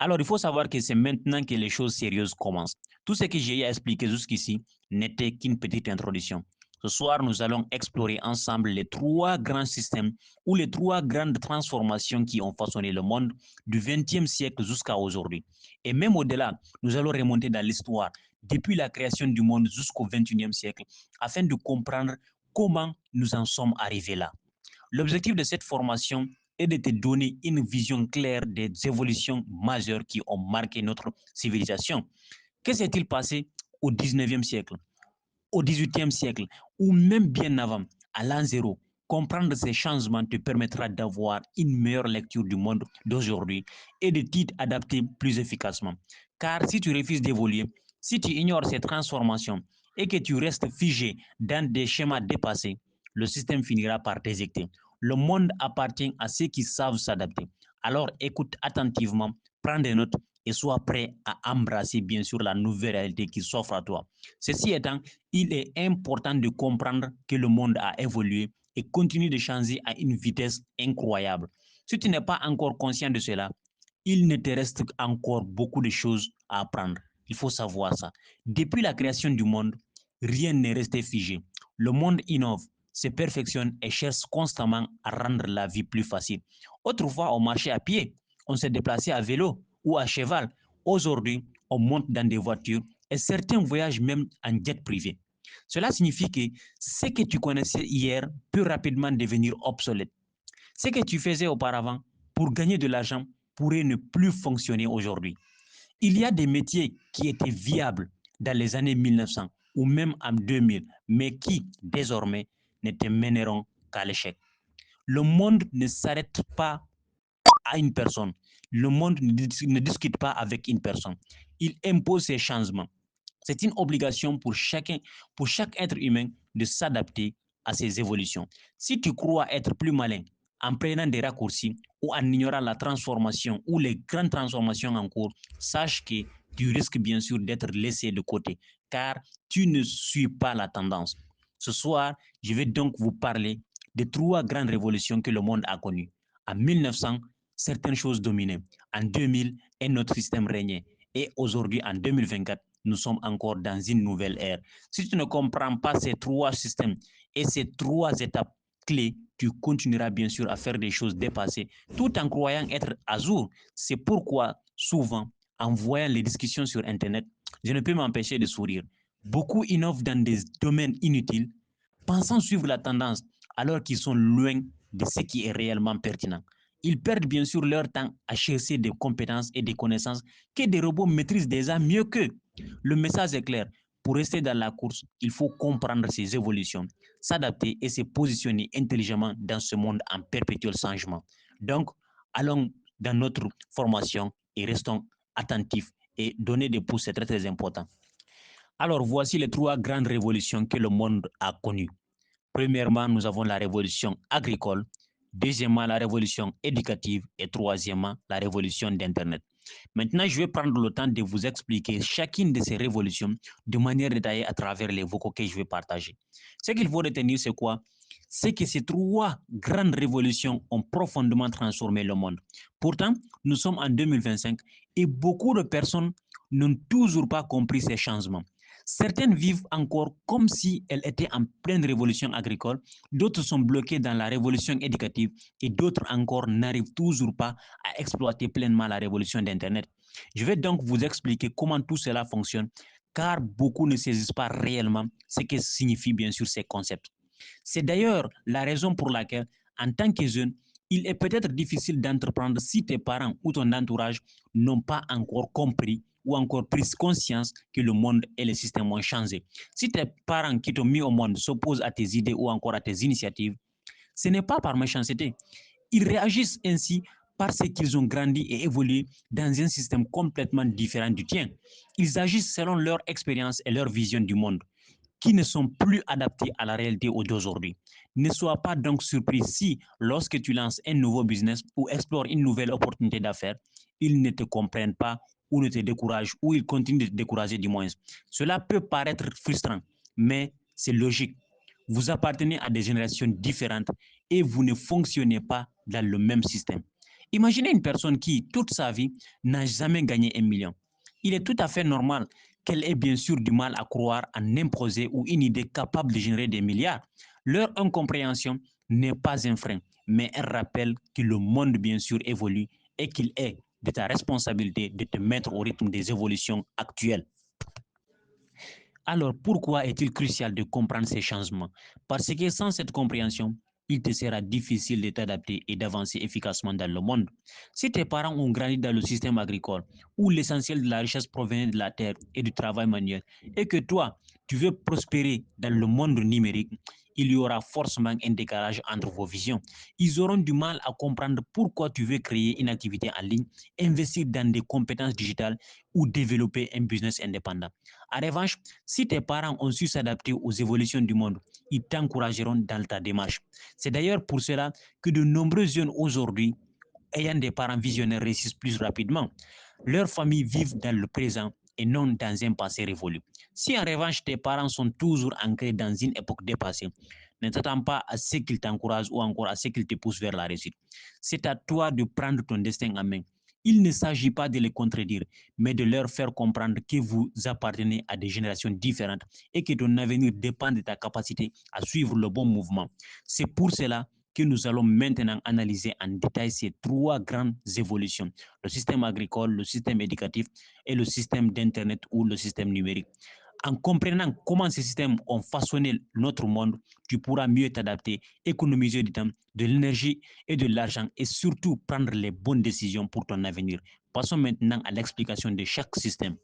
Alors, il faut savoir que c'est maintenant que les choses sérieuses commencent. Tout ce que j'ai expliqué jusqu'ici n'était qu'une petite introduction. Ce soir, nous allons explorer ensemble les trois grands systèmes ou les trois grandes transformations qui ont façonné le monde du XXe siècle jusqu'à aujourd'hui. Et même au-delà, nous allons remonter dans l'histoire, depuis la création du monde jusqu'au XXIe siècle, afin de comprendre comment nous en sommes arrivés là. L'objectif de cette formation est de te donner une vision claire des évolutions majeures qui ont marqué notre civilisation. Que s'est-il passé au 19e siècle, au 18e siècle, ou même bien avant, à l'an zéro? Comprendre ces changements te permettra d'avoir une meilleure lecture du monde d'aujourd'hui et de t'y adapter plus efficacement. Car si tu refuses d'évoluer, si tu ignores ces transformations et que tu restes figé dans des schémas dépassés, le système finira par t'éjecter. Le monde appartient à ceux qui savent s'adapter. Alors écoute attentivement, prends des notes et sois prêt à embrasser bien sûr la nouvelle réalité qui s'offre à toi. Ceci étant, il est important de comprendre que le monde a évolué et continue de changer à une vitesse incroyable. Si tu n'es pas encore conscient de cela, il ne te reste encore beaucoup de choses à apprendre. Il faut savoir ça. Depuis la création du monde, rien n'est resté figé. Le monde innove, se perfectionne et cherche constamment à rendre la vie plus facile. Autrefois, on marchait à pied, on se déplaçait à vélo ou à cheval. Aujourd'hui, on monte dans des voitures et certains voyagent même en jet privé. Cela signifie que ce que tu connaissais hier peut rapidement devenir obsolète. Ce que tu faisais auparavant pour gagner de l'argent pourrait ne plus fonctionner aujourd'hui. Il y a des métiers qui étaient viables dans les années 1900 ou même en 2000, mais qui, désormais, ne te mèneront qu'à l'échec. Le monde ne s'arrête pas à une personne. Le monde ne discute pas avec une personne. Il impose ses changements. C'est une obligation pour chaque être humain de s'adapter à ces évolutions. Si tu crois être plus malin en prenant des raccourcis ou en ignorant la transformation ou les grandes transformations en cours, sache que tu risques bien sûr d'être laissé de côté car tu ne suis pas la tendance. Ce soir, je vais donc vous parler des trois grandes révolutions que le monde a connues. En 1900, certaines choses dominaient. En 2000, un autre système régnait. Et aujourd'hui, en 2024, nous sommes encore dans une nouvelle ère. Si tu ne comprends pas ces trois systèmes et ces trois étapes clés, tu continueras bien sûr à faire des choses dépassées tout en croyant être à jour. C'est pourquoi souvent, en voyant les discussions sur Internet, je ne peux m'empêcher de sourire. Beaucoup innovent dans des domaines inutiles, pensant suivre la tendance alors qu'ils sont loin de ce qui est réellement pertinent. Ils perdent bien sûr leur temps à chercher des compétences et des connaissances que des robots maîtrisent déjà mieux qu'eux. Le message est clair. Pour rester dans la course, il faut comprendre ces évolutions, s'adapter et se positionner intelligemment dans ce monde en perpétuel changement. Donc, allons dans notre formation et restons attentifs et donner des pouces, c'est très très important. Alors, voici les trois grandes révolutions que le monde a connues. Premièrement, nous avons la révolution agricole. Deuxièmement, la révolution éducative. Et troisièmement, la révolution d'Internet. Maintenant, je vais prendre le temps de vous expliquer chacune de ces révolutions de manière détaillée à travers les vocaux que je vais partager. Ce qu'il faut retenir, c'est quoi? C'est que ces trois grandes révolutions ont profondément transformé le monde. Pourtant, nous sommes en 2025 et beaucoup de personnes n'ont toujours pas compris ces changements. Certaines vivent encore comme si elles étaient en pleine révolution agricole, d'autres sont bloquées dans la révolution éducative et d'autres encore n'arrivent toujours pas à exploiter pleinement la révolution d'Internet. Je vais donc vous expliquer comment tout cela fonctionne, car beaucoup ne saisissent pas réellement ce que signifient bien sûr ces concepts. C'est d'ailleurs la raison pour laquelle, en tant que jeune, il est peut-être difficile d'entreprendre si tes parents ou ton entourage n'ont pas encore compris ou encore pris conscience que le monde et les systèmes ont changé. Si tes parents qui t'ont mis au monde s'opposent à tes idées ou encore à tes initiatives, ce n'est pas par méchanceté. Ils réagissent ainsi parce qu'ils ont grandi et évolué dans un système complètement différent du tien. Ils agissent selon leur expérience et leur vision du monde qui ne sont plus adaptés à la réalité d'aujourd'hui. Ne sois pas donc surpris si, lorsque tu lances un nouveau business ou explores une nouvelle opportunité d'affaires, ils ne te comprennent pas ou ne te découragent ou ils continuent de te décourager du moins. Cela peut paraître frustrant, mais c'est logique. Vous appartenez à des générations différentes et vous ne fonctionnez pas dans le même système. Imaginez une personne qui, toute sa vie, n'a jamais gagné 1 million. Il est tout à fait normal qu'elle ait bien sûr du mal à croire en un projet ou une idée capable de générer des milliards. Leur incompréhension n'est pas un frein, mais un rappel que le monde, bien sûr, évolue et qu'il est de ta responsabilité de te mettre au rythme des évolutions actuelles. Alors, pourquoi est-il crucial de comprendre ces changements? Parce que sans cette compréhension, il te sera difficile de t'adapter et d'avancer efficacement dans le monde. Si tes parents ont grandi dans le système agricole, où l'essentiel de la richesse provient de la terre et du travail manuel, et que toi, tu veux prospérer dans le monde numérique, il y aura forcément un décalage entre vos visions. Ils auront du mal à comprendre pourquoi tu veux créer une activité en ligne, investir dans des compétences digitales ou développer un business indépendant. En revanche, si tes parents ont su s'adapter aux évolutions du monde, ils t'encourageront dans ta démarche. C'est d'ailleurs pour cela que de nombreux jeunes aujourd'hui, ayant des parents visionnaires, réussissent plus rapidement. Leurs familles vivent dans le présent et non dans un passé révolu. Si en revanche tes parents sont toujours ancrés dans une époque dépassée, ne t'attends pas à ce qu'ils t'encouragent ou encore à ce qu'ils te poussent vers la réussite. C'est à toi de prendre ton destin en main. Il ne s'agit pas de les contredire, mais de leur faire comprendre que vous appartenez à des générations différentes et que ton avenir dépend de ta capacité à suivre le bon mouvement. C'est pour cela que nous allons maintenant analyser en détail ces trois grandes évolutions: le système agricole, le système éducatif et le système d'Internet ou le système numérique. En comprenant comment ces systèmes ont façonné notre monde, tu pourras mieux t'adapter, économiser du temps, de l'énergie et de l'argent et surtout prendre les bonnes décisions pour ton avenir. Passons maintenant à l'explication de chaque système.